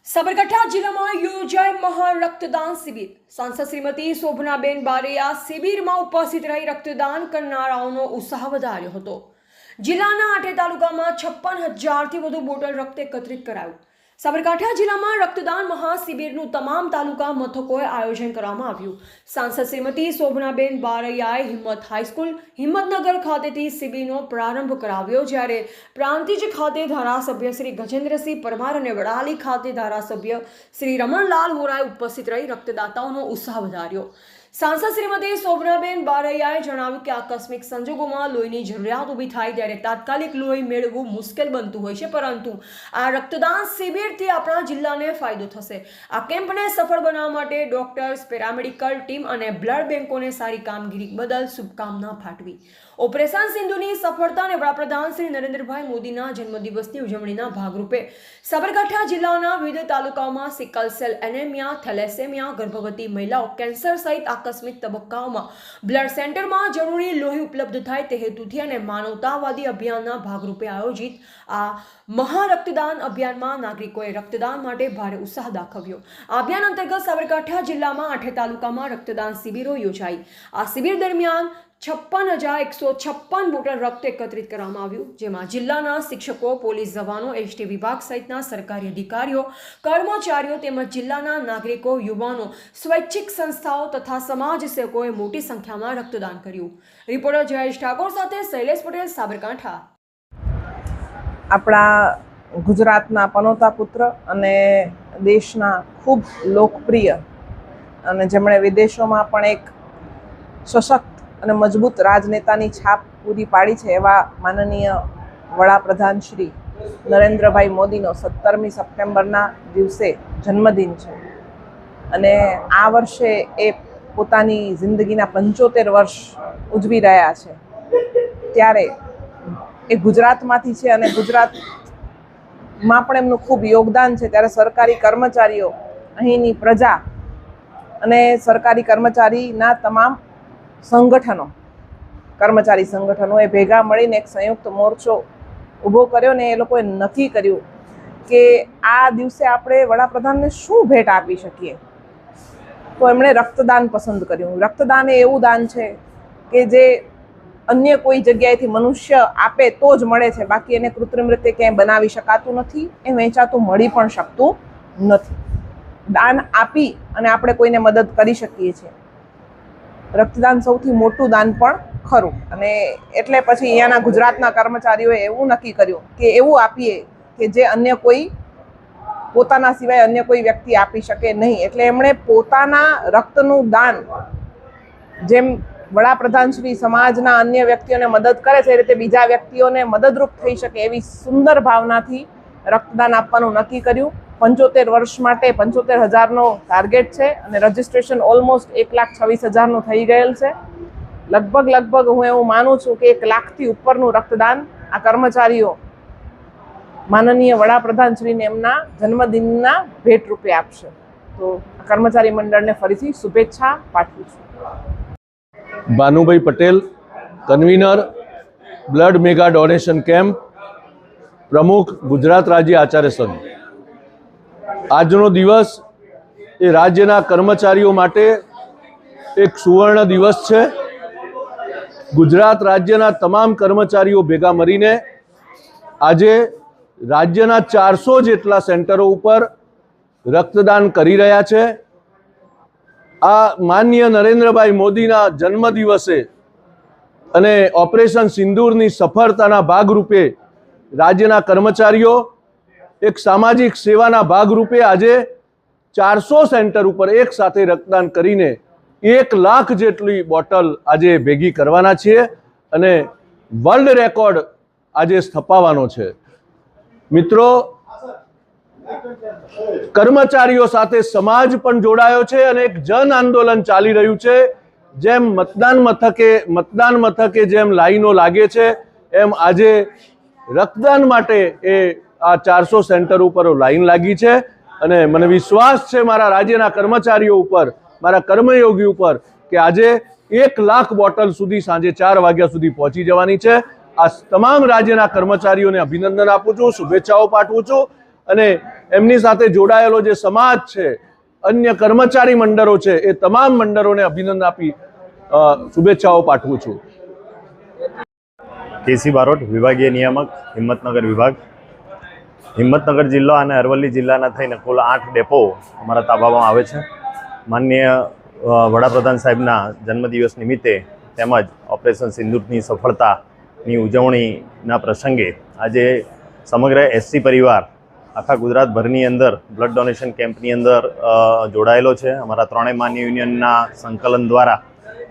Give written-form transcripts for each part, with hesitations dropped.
સાબરકાંઠા જિલ્લામાં યોજાઈ મહા રક્તદાન શિબિર. સાંસદ શ્રીમતી શોભનાબેન બારૈયા શિબિરમાં ઉપસ્થિત રહી રક્તદાન કરનારાઓનો ઉત્સાહ વધાર્યો હતો. જિલ્લાના 8 તાલુકામાં 56,000થી વધુ બોટલ રક્ત એકત્રિત કરાયું. સાબરકાંઠા જિલ્લામાં રક્તદાન મહાશિબિરનું તમામ તાલુકા મથકોએ આયોજન કરવામાં આવ્યું. સાંસદ શ્રીમતી શોભનાબેન બારૈયાએ હિંમત હાઈસ્કૂલ હિંમતનગર ખાતેથી શિબિરનો પ્રારંભ કરાવ્યો, જ્યારે પ્રાંતિજ ખાતે ધારાસભ્ય શ્રી ગજેન્દ્રસિંહ પરમાર અને વડાલી ખાતે ધારાસભ્ય શ્રી રમણલાલ વોરાએ ઉપસ્થિત રહી રક્તદાતાઓનો ઉત્સાહ વધાર્યો. સાંસદ શ્રીમતી શોભનાબેન બારૈયાએ જણાવ્યું કે આકસ્મિક સંજોગોમાં લોહીની જરૂરિયાત ઊભી થાય ત્યારે તાત્કાલિક લોહી મેળવવું મુશ્કેલ બનતું હોય છે, પરંતુ આ રક્તદાન શિબિરથી આપણા જિલ્લાને ફાયદો થશે. આ કેમ્પને સફળ બનાવવા માટે ડોક્ટર્સ, પેરામેડિકલ ટીમ અને બ્લડ બેંકોને સારી કામગીરી બદલ શુભકામના પાઠવી. ઓપરેશન સિંધુની સફળતા અને વડાપ્રધાન શ્રી નરેન્દ્રભાઈ મોદીના જન્મદિવસની ઉજવણીના ભાગરૂપે સાબરકાંઠા જિલ્લાના વિવિધ તાલુકાઓમાં સિકલ સેલ એનેમિયા, થેલેસેમિયા, ગર્ભવતી મહિલાઓ, કેન્સર સહિત આકસ્મિક તબક્કાઓમાં બ્લડ સેન્ટરમાં જરૂરી લોહી ઉપલબ્ધ થાય તે હેતુથી અને માનવતાવાદી અભિયાનના ભાગરૂપે આયોજિત આ મહા રક્તદાન અભિયાનમાં નાગરિકોએ રક્તદાન માટે ભારે ઉત્સાહ દાખવ્યો. આ અભિયાન અંતર્ગત સાબરકાંઠા જિલ્લામાં 8 તાલુકામાં રક્તદાન શિબિરો યોજાઈ. આ શિબિર દરમિયાન 56,156 બોટલ રક્ત એકત્રિત કરવામાં આવ્યું, જેમાં જિલ્લાના શિક્ષકો, પોલીસ જવાનો, એસટી વિભાગ સહિતના સરકારી અધિકારીઓ, કર્મચારીઓ તેમજ જિલ્લાના નાગરિકો, યુવાનો, સ્વૈચ્છિક સંસ્થાઓ તથા સમાજ સેવકોએ મોટી સંખ્યામાં રક્તદાન કર્યું. રિપોર્ટર જયેશ ઠાકોર સાથે શૈલેષ પટેલ, સાબરકાંઠા. આપણા ગુજરાતના પનોતા પુત્ર અને દેશના ખૂબ લોકપ્રિય અને જેમણે વિદેશોમાં પણ એક સશક્ત અને મજબૂત રાજનેતાની છાપ પૂરી પાડી છે એવા માનનીય વડાપ્રધાન શ્રી નરેન્દ્રભાઈ મોદીનો 17મી સપ્ટેમ્બરના દિવસે જન્મદિન છે અને આ વર્ષે એ પોતાની જિંદગીના 75 વર્ષ ઉજવી રહ્યા છે. ત્યારે એ ગુજરાતમાંથી છે અને ગુજરાતમાં પણ એમનું ખૂબ યોગદાન છે. ત્યારે સરકારી કર્મચારીઓ, અહીંની પ્રજા અને સરકારી કર્મચારીના તમામ સંગઠનો, કર્મચારી સંગઠનોએ ભેગા મળીને એક સંયુક્ત મોરચો ઊભો કર્યો ને એ લોકોએ નક્કી કર્યું કે આ દિવસે આપણે વડાપ્રધાનને શું ભેટ આપી શકીએ. તો એમણે રક્તદાન પસંદ કર્યું. રક્તદાન એ એવું દાન છે કે જે અન્ય કોઈ જગ્યાએથી મનુષ્ય આપે તો જ મળે છે, બાકી એને કૃત્રિમ રીતે ક્યાંય બનાવી શકાતું નથી, એ વેચાતું મળી પણ શકતું નથી. દાન આપી અને આપણે કોઈને મદદ કરી શકીએ છીએ. રક્તદાન સૌથી મોટું દાન પણ ખરું અને એટલે પછી અહીંયાના ગુજરાતના કર્મચારીઓએ એવું નક્કી કર્યું કે એવું આપીએ કે જે અન્ય કોઈ પોતાના સિવાય અન્ય કોઈ વ્યક્તિ આપી શકે નહીં. એટલે એમણે પોતાના રક્તનું દાન, જેમ વડાપ્રધાન શ્રી સમાજના અન્ય વ્યક્તિઓને મદદ કરે છે એ રીતે બીજા વ્યક્તિઓને મદદરૂપ થઈ શકે એવી સુંદર ભાવનાથી રક્તદાન આપવાનું નક્કી કર્યું. 75 વર્ષ માટે 75,000નો ટાર્ગેટ છે અને રજિસ્ટ્રેશન ઓલમોસ્ટ 1,26,000નું થઈ ગયેલ છે. લગભગ હું એવું માનું છું કે 1 લાખથી ઉપરનું રક્તદાન આ કર્મચારીઓ માનનીય વડાપ્રધાન શ્રીને એમના જન્મદિનના ભેટ રૂપે આપશે. તો કર્મચારી મંડળને ફરીથી શુભેચ્છા પાઠવું છું. Bhanubhai Patel, convener, blood mega donation camp, પ્રમુખ, ગુજરાત રાજ્ય આચાર્ય સંઘ. આજનો દિવસ એ રાજ્યના કર્મચારીઓ માટે એક સુવર્ણ દિવસ છે. ગુજરાત રાજ્યના તમામ કર્મચારીઓ ભેગા મળીને આજે રાજ્યના 400 જેટલા સેન્ટરો ઉપર રક્તદાન કરી રહ્યા છે. આ માનનીય નરેન્દ્રભાઈ મોદીના જન્મદિવસે અને ઓપરેશન સિંદૂરની સફળતાના ભાગરૂપે રાજ્યના કર્મચારીઓ એક સામાજિક સેવાના ભાગરૂપે આજે 400 સેન્ટર ઉપર એક સાથે રક્તદાન કરીને 1 લાખ જેટલી બોટલ આજે ભેગી કરવાના છીએ અને વર્લ્ડ રેકોર્ડ આજે સ્થપાવવાનો છે. મિત્રો, કર્મચારીઓ સાથે સમાજ પણ જોડાયો છે અને એક જન આંદોલન ચાલી રહ્યું છે. જેમ મતદાન મથકે જેમ લાઈનો લાગે છે એમ આજે રક્તદાન માટે એ આ 400 સેન્ટર ઉપર લાઈન લાગી છે અને મને વિશ્વાસ છે મારા રાજ્યના કર્મચારીઓ ઉપર, મારા કર્મયોગી ઉપર કે આજે 1 લાખ બોટલ સુધી સાંજે 4 વાગ્યા સુધી પહોંચી જવાની છે. આ તમામ રાજ્યના કર્મચારીઓને અભિનંદન આપું છું, શુભેચ્છાઓ પાઠવું છું અને એમની સાથે જોડાયેલો જે સમાજ છે, અન્ય કર્મચારી મંડળો છે, એ તમામ મંડળોને અભિનંદન આપી શુભેચ્છાઓ પાઠવું છું. કેસી બારોટ, વિભાગીય નિયામક, હિંમતનગર વિભાગ. હિંમતનગર જિલ્લો અને અરવલ્લી જિલ્લાના થઈને કુલ 8 ડેપો અમારા તાબામાં આવે છે. માનનીય વડાપ્રધાન સાહેબના જન્મદિવસ નિમિત્તે તેમજ ઓપરેશન સિંદૂરની સફળતાની ઉજવણીના પ્રસંગે આજે સમગ્ર એસસી પરિવાર આખા ગુજરાતભરની અંદર બ્લડ ડોનેશન કેમ્પની અંદર જોડાયેલો છે. અમારા ત્રણેય માન્ય યુનિયનના સંકલન દ્વારા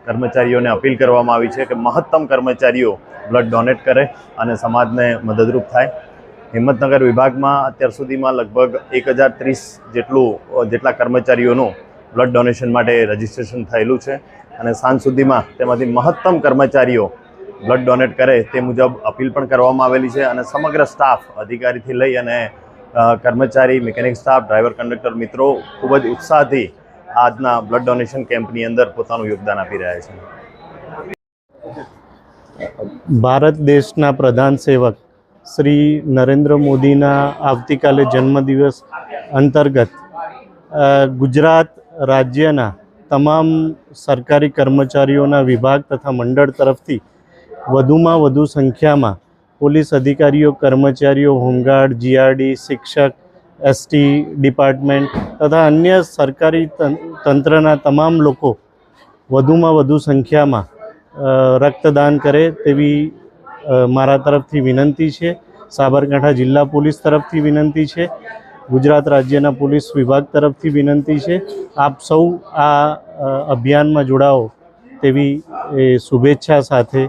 કર્મચારીઓને અપીલ કરવામાં આવી છે કે મહત્તમ કર્મચારીઓ બ્લડ ડોનેટ કરે અને સમાજને મદદરૂપ થાય. હિંમતનગર વિભાગમાં અત્યાર સુધીમાં લગભગ 1030 જેટલા કર્મચારીઓનું બ્લડ ડોનેશન માટે રજિસ્ટ્રેશન થયેલું છે અને સાંજ સુધીમાં તેમાંથી મહત્તમ કર્મચારીઓ બ્લડ ડોનેટ કરે તે મુજબ અપીલ પણ કરવામાં આવેલી છે. અને સમગ્ર સ્ટાફ અધિકારીથી લઈ અને કર્મચારી, મિકેનિક સ્ટાફ, ડ્રાઈવર, કંડક્ટર મિત્રો ખૂબ જ ઉત્સાહથી આજના બ્લડ ડોનેશન કેમ્પની અંદર પોતાનું યોગદાન આપી રહ્યા છે. ભારત દેશના પ્રધાન સેવક શ્રી નરેન્દ્ર મોદીના આવતીકાલે જન્મદિવસ અંતર્ગત ગુજરાત રાજ્યના તમામ સરકારી કર્મચારીઓના વિભાગ તથા મંડળ તરફથી વધુમાં વધુ સંખ્યામાં પોલીસ અધિકારીઓ, કર્મચારીઓ, હોમગાર્ડ, જીઆરડી, શિક્ષક, એસટી ડિપાર્ટમેન્ટ તથા અન્ય સરકારી તંત્રના તમામ લોકો વધુમાં વધુ સંખ્યામાં રક્તદાન કરે તેવી મારા તરફથી વિનંતી છે. સાબરકાંઠા જિલ્લા પોલીસ તરફથી વિનંતી છે. ગુજરાત રાજ્યના પોલીસ વિભાગ તરફથી વિનંતી છે. આપ સૌ આ અભિયાનમાં જોડાઓ તેવી શુભેચ્છા સાથે